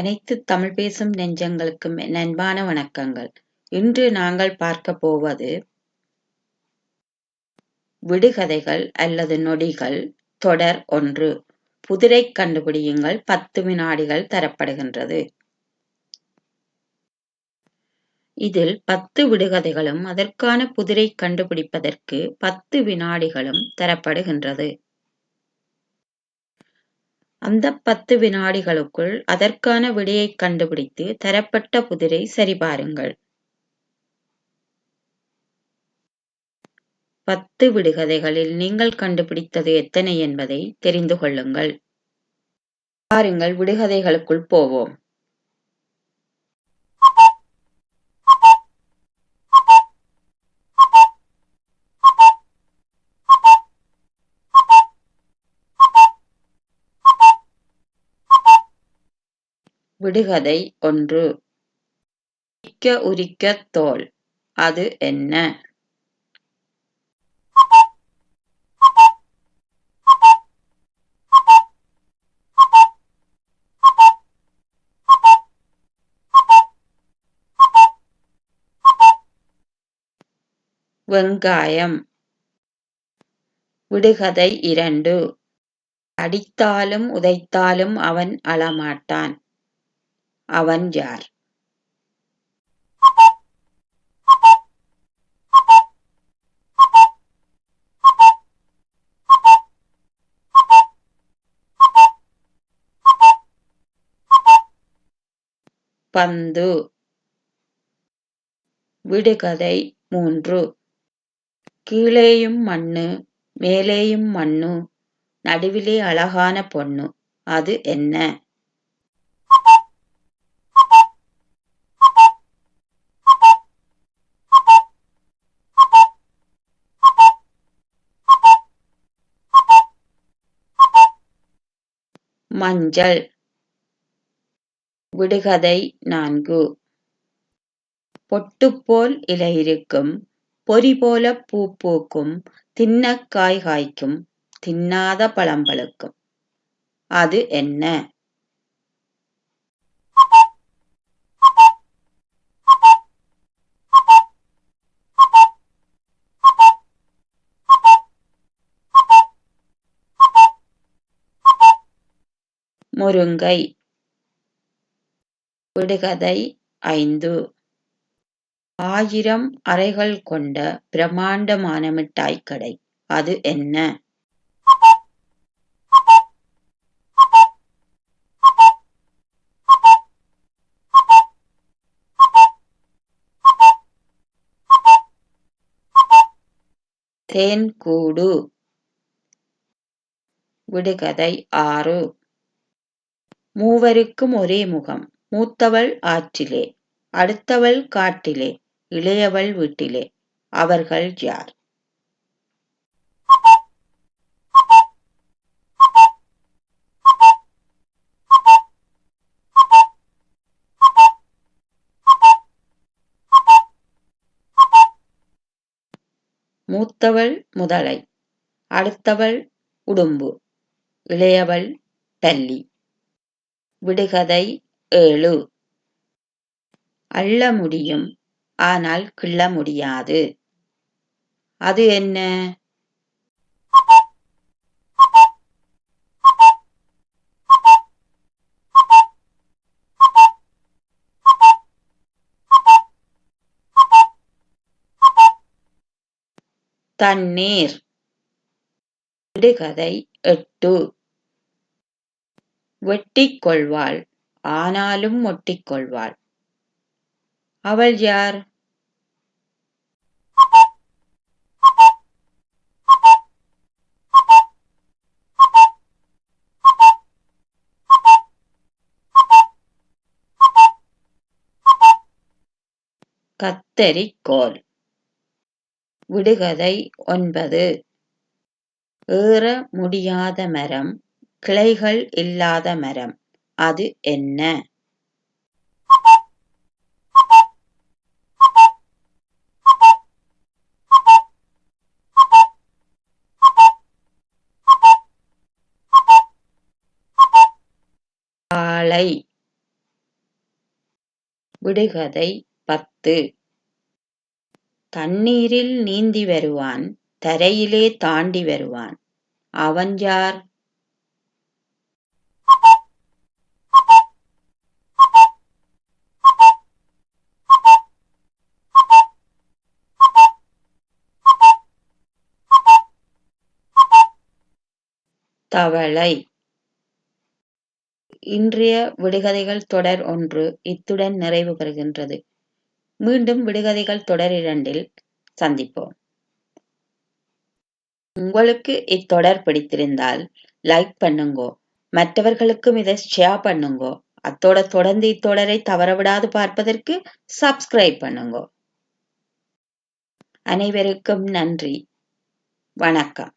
அனைத்து தமிழ் பேசும் நெஞ்சங்களுக்கும் என் அன்பான வணக்கங்கள். இன்று நாங்கள் பார்க்கப் போவது விடுகதைகள் அல்லது நொடிகள் தொடர் 1. புதிரை கண்டுபிடியுங்கள் 10 வினாடிகள் தரப்படுகின்றது. இதில் 10 விடுகதைகளும் அதற்கான புதிரை கண்டுபிடிப்பதற்கு 10 வினாடிகளும் தரப்படுகின்றது. அந்த 10 வினாடிகளுக்குள் அதற்கான விடையைக் கண்டுபிடித்து தரப்பட்ட புதிரை சரிபாருங்கள். 10 விடுகதைகளில் நீங்கள் கண்டுபிடித்தது எத்தனை என்பதை தெரிந்து கொள்ளுங்கள். பாருங்கள், விடுகதைகளுக்குள் போவோம். விடுகதை 1. உரிக்க உரிக்க தோல், அது என்ன? வெங்காயம். விடுகதை 2. அடித்தாலும் உதைத்தாலும் அவன் அழமாட்டான், அவன் யார்? பந்து. விடுகதை 3. கீழேயும் மண்ணு மேலேயும் மண்ணு, நடுவிலே அழகான பொண்ணு, அது என்ன? மஞ்சள். விடுகதை 4. பொட்டுப்போல் இலை இருக்கும், பொறி போல பூ பூக்கும், தின்னக் காய் காய்க்கும், தின்னாத பழம் பழுக்கும், அது என்ன? முருங்கை. விடுகதை 5. 1000 அறைகள் கொண்ட பிரமாண்டமான மிட்டாய் கடை, அது என்ன? தேன்கூடு. விடுகதை 6. மூவருக்கும் ஒரே முகம், மூத்தவள் ஆற்றிலே, அடுத்தவள் காட்டிலே, இளையவள் வீட்டிலே, அவர்கள் யார்? மூத்தவள் முதலை, அடுத்தவள் உடும்பு, இளையவள் பல்லி. விடுகதை 7. அள்ள முடியும், ஆனால் கிள்ள முடியாது, அது என்ன? தண்ணீர். விடுகதை 8. வெட்டிக் கொள்வாள், ஆனாலும் ஒட்டிக் கொள்வாள், அவள் யார்? கத்தரிக்கோல். விடுகதை 9. ஏற முடியாத மரம், கிளைகள் இல்லாத மரம், அது என்ன? வாழை. விடுகதை 10. தண்ணீரில் நீந்தி வருவான், தரையிலே தாண்டி வருவான். அவன் யார்? தவளை. இன்றைய விடுகதைகள் தொடர் 1 இத்துடன் நிறைவு பெறுகின்றது. மீண்டும் விடுகதைகள் தொடர் 2 சந்திப்போம். உங்களுக்கு இத்தொடர் பிடித்திருந்தால் லைக் பண்ணுங்கோ, மற்றவர்களுக்கும் இதை ஷேர் பண்ணுங்கோ. அத்தோட தொடர்ந்து இத்தொடரை தவறவிடாது பார்ப்பதற்கு சப்ஸ்கிரைப் பண்ணுங்கோ. அனைவருக்கும் நன்றி. வணக்கம்.